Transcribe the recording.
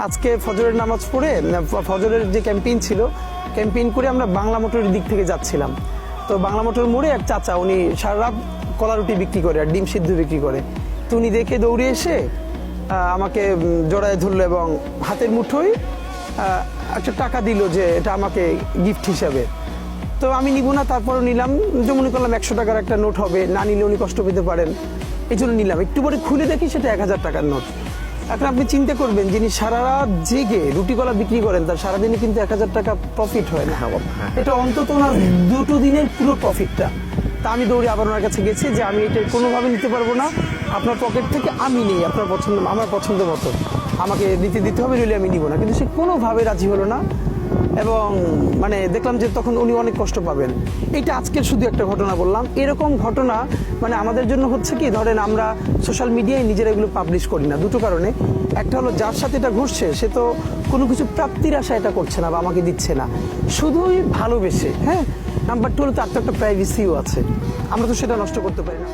আজকে ফজরের নামাজ পড়ে ফজরের যে ক্যাম্পেইন ছিল, ক্যাম্পেইন করে আমরা বাংলা মোটরের দিক থেকে যাচ্ছিলাম। তো বাংলা মোটর মোড়ে এক চাচা, উনি সারা রাত কলা রুটি বিক্রি করে আর ডিম সিদ্ধ বিক্রি করে। তো উনি দেখে দৌড়ে এসে আমাকে জড়ায় ধরলো এবং হাতের মুঠোয় একটা টাকা দিল যে এটা আমাকে গিফট হিসাবে। তো আমি নিব না, তারপরও নিলাম, যে মনে করলাম 100 টাকার একটা নোট হবে, না নিলে উনি কষ্ট পেতে পারেন, এই জন্য নিলাম। একটু পরে খুলে দেখি সেটা 1000 টাকার নোট। এখন আপনি চিন্তা করবেন, যিনি সারা রাত জেগে রুটি কলা বিক্রি করেন তার সারাদিনে কিন্তু 1000 টাকা প্রফিট হয় না। এটা অন্তত না 2 দিনের পুরো প্রফিটটা। তা আমি দৌড়ে আবার ওনার কাছে গেছি যে আমি এটা কোনোভাবে নিতে পারবো না, আপনার পকেট থেকে আমি নেই, আপনার পছন্দ, আমার পছন্দ মতো আমাকে দিতে হবে, নইলে আমি নিব না। কিন্তু সে কোনোভাবে রাজি হলো না এবং মানে দেখলাম যে তখন উনি অনেক কষ্ট পাবেন। এটা আজকের শুধু একটা ঘটনা বললাম। এরকম ঘটনা মানে আমাদের জন্য হচ্ছে কি, ধরেন আমরা সোশ্যাল মিডিয়ায় নিজেরা এগুলো পাবলিশ করি না দুটো কারণে। একটা হলো যার সাথে এটা ঘটছে সে তো কোনো কিছু প্রাপ্তির আশা এটা করছে না বা আমাকে দিচ্ছে না, শুধুই ভালোবেসে। হ্যাঁ, নাম্বার 2 হলো তার তো একটা প্রাইভেসিও আছে, আমরা তো সেটা নষ্ট করতে পারি না।